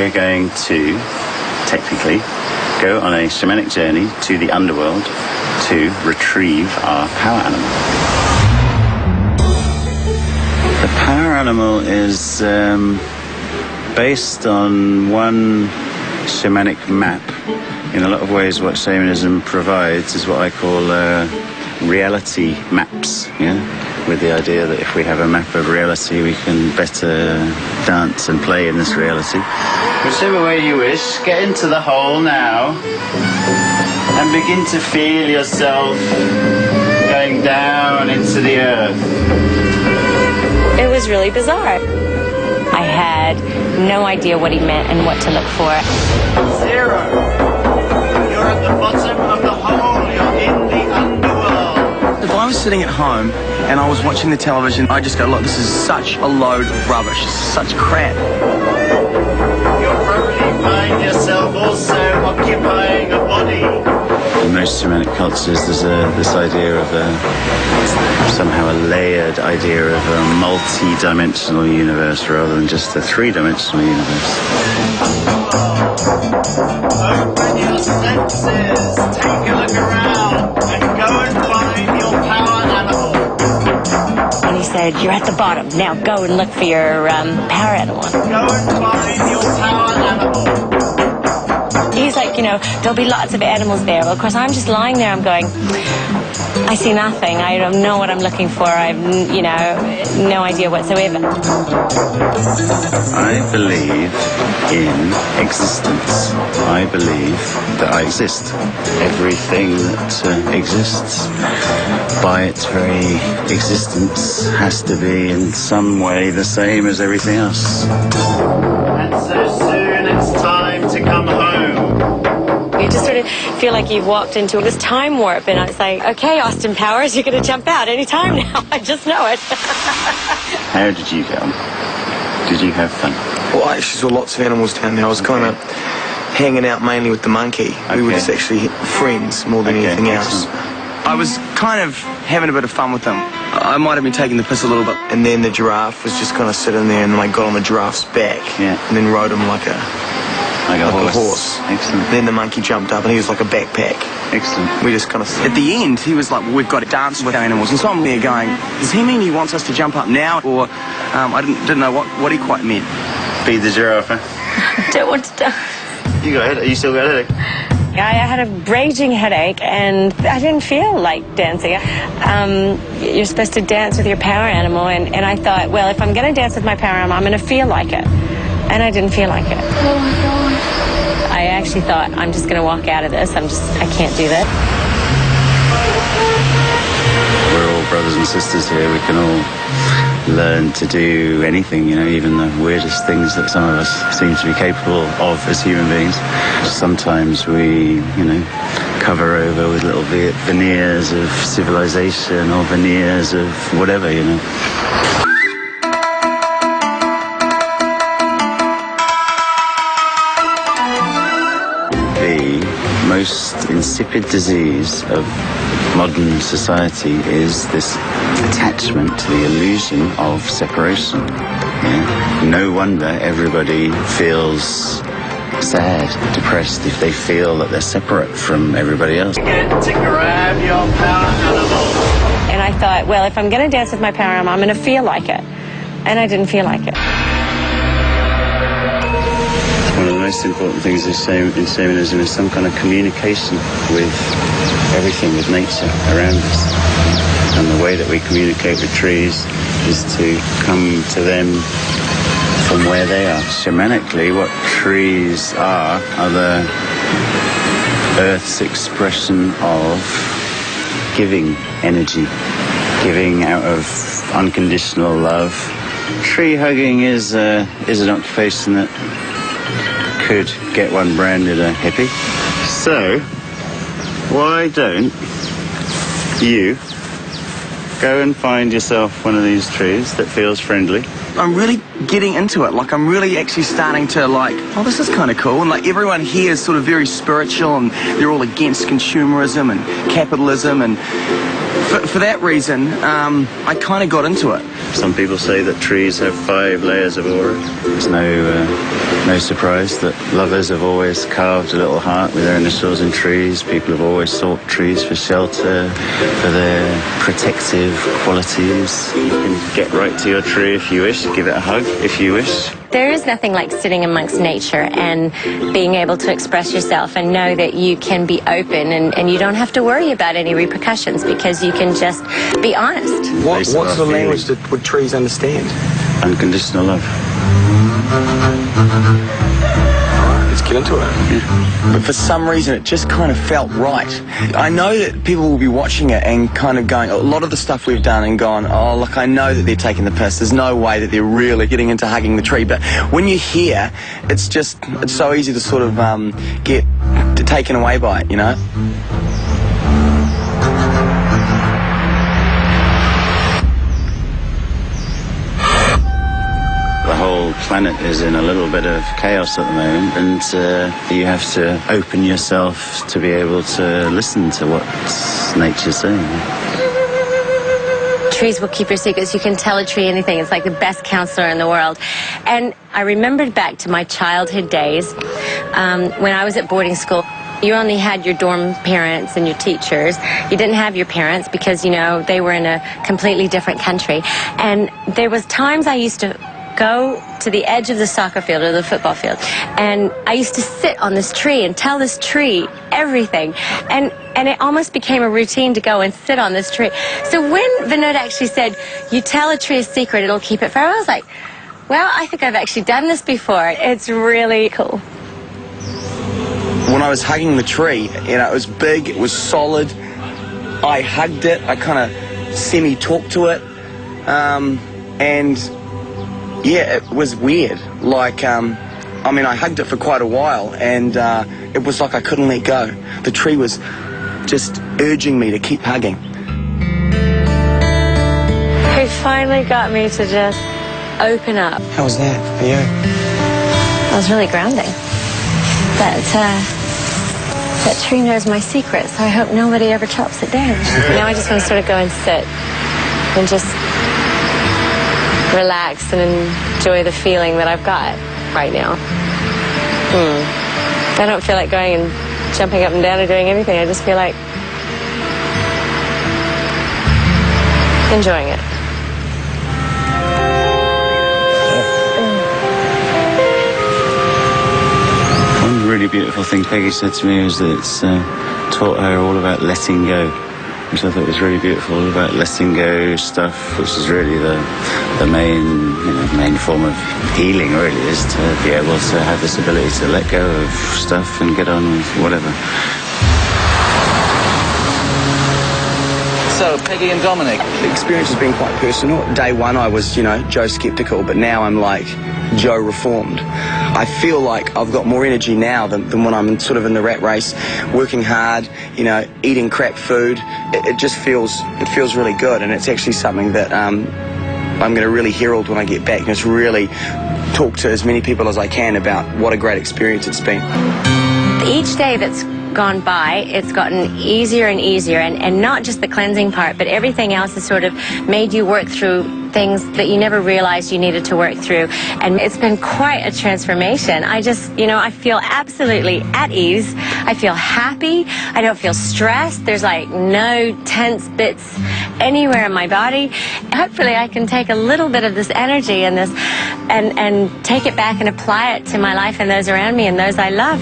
we're going to, technically, go on a shamanic journey to the underworld to retrieve our power animal. The power animal is based on one shamanic map. In a lot of ways, what shamanism provides is what I call reality maps, with the idea that if we have a map of reality, we can better dance and play in this reality. Whichever way you wish, get into the hole now and begin to feel yourself going down into the earth. It was really bizarre. I had no idea what he meant and what to look for. 0. You're at the bottom of the hole. You're in the underworld. If I was sitting at home and I was watching the television, I'd just go, look, this is such a load of rubbish, such crap. You'll probably find yourself also occupying a body. In most shamanic cultures, there's this idea of somehow a layered idea of a multi-dimensional universe rather than just a three-dimensional universe. Open your senses, take a look around, and go and find your power animal. And he said, you're at the bottom. Now go and look for your power animal. Go and find your power animal. He's like, there'll be lots of animals there. Well, of course, I'm just lying there. I'm going, I see nothing. I don't know what I'm looking for. I've, no idea whatsoever. I believe in existence. I believe that I exist. Everything that exists, by its very existence, has to be in some way the same as everything else. And so soon it's time to come home. You just sort of feel like you've walked into this time warp, and it's like, okay, Austin Powers, you're going to jump out any time now. I just know it. How did you get on? Did you have fun? Well, I actually saw lots of animals down there. I was kind of hanging out mainly with the monkey. Okay. We were just actually friends more than anything else. I was kind of having a bit of fun with them. I might have been taking the piss a little bit. And then the giraffe was just kind of sitting there, and I got on the giraffe's back and then rode him like a horse. Excellent. Then the monkey jumped up and he was like a backpack. Excellent. We just kind of... At the end, he was like, well, we've got to dance with our animals. And so I'm there going, does he mean he wants us to jump up now? Or I didn't know what he quite meant. Be the giraffe, huh? I don't want to dance. You got a headache? You still got a headache? I had a raging headache, and I didn't feel like dancing. You're supposed to dance with your power animal, and I thought, well, if I'm going to dance with my power animal, I'm going to feel like it. And I didn't feel like it. Oh my God. I actually thought, I'm just going to walk out of this. I can't do that. We're all brothers and sisters here. We can all learn to do anything, even the weirdest things that some of us seem to be capable of as human beings. Sometimes we, cover over with little veneers of civilization or veneers of whatever, The most insipid disease of modern society is this attachment to the illusion of separation. No wonder everybody feels sad, depressed if they feel that they're separate from everybody else. Get to grab your power animal. And I thought, well, if I'm going to dance with my power animal, I'm going to feel like it. And I didn't feel like it. One of the most important things in shamanism is some kind of communication with everything, with nature around us. And the way that we communicate with trees is to come to them from where they are. Shamanically, what trees are the Earth's expression of giving energy, giving out of unconditional love. Tree hugging is an occupation that could get one branded a hippie. So, why don't you go and find yourself one of these trees that feels friendly? I'm really getting into it. I'm really actually starting to oh, this is kind of cool. And everyone here is sort of very spiritual, and they're all against consumerism and capitalism, and For that reason, I kind of got into it. Some people say that trees have 5 layers of aura. It's no surprise that lovers have always carved a little heart with their initials in trees. People have always sought trees for shelter, for their protective qualities. You can get right to your tree if you wish, give it a hug if you wish. There is nothing like sitting amongst nature and being able to express yourself and know that you can be open and you don't have to worry about any repercussions because you can just be honest. What sort of language would trees understand? Unconditional love. Let's get into it. Yeah. But for some reason, it just kind of felt right. I know that people will be watching it and kind of going, a lot of the stuff we've done and gone, oh, look, I know that they're taking the piss. There's no way that they're really getting into hugging the tree. But when you hear, it's so easy to sort of get taken away by it, you know? The whole planet is in a little bit of chaos at the moment, and you have to open yourself to be able to listen to what nature's saying. Trees will keep your secrets. You can tell a tree anything. It's like the best counselor in the world. And I remembered back to my childhood days when I was at boarding school. You only had your dorm parents and your teachers. You didn't have your parents because, you know, they were in a completely different country. And there was times I used to go to the edge of the soccer field or the football field, and I used to sit on this tree and tell this tree everything, and it almost became a routine to go and sit on this tree. So when Vinod actually said, you tell a tree a secret, it'll keep it forever, I was like, well, I think I've actually done this before. It's really cool. When I was hugging the tree, you know, it was big, it was solid, I hugged it, I kind of semi-talked to it, and yeah, it was weird. Like, I mean, I hugged it for quite a while, and it was like I couldn't let go. The tree was just urging me to keep hugging. He finally got me to just open up. How was that for you? It was really grounding. That tree knows my secret, so I hope nobody ever chops it down. Now I just want to sort of go and sit and just relax and enjoy the feeling that I've got right now. I don't feel like going and jumping up and down or doing anything. I just feel like enjoying it. One really beautiful thing Peggy said to me was that it's taught her all about letting go, which I thought was really beautiful, all about letting go stuff, which is really the main form of healing, really, is to be able to have this ability to let go of stuff and get on with whatever. So, Peggy and Dominic, the experience has been quite personal. Day one, I was, you know, Joe skeptical, but now I'm like Joe reformed. I feel like I've got more energy now than when I'm sort of in the rat race, working hard, you know, eating crap food. It just feels really good, and it's actually something that I'm going to really herald when I get back, and just really talk to as many people as I can about what a great experience it's been. Each day that's gone by, it's gotten easier and easier, and not just the cleansing part, but everything else has sort of made you work through things that you never realized you needed to work through, and it's been quite a transformation. I just, you know, I feel absolutely at ease. I feel happy. I don't feel stressed. There's like no tense bits anywhere in my body. Hopefully I can take a little bit of this energy and this and take it back and apply it to my life and those around me and those I love.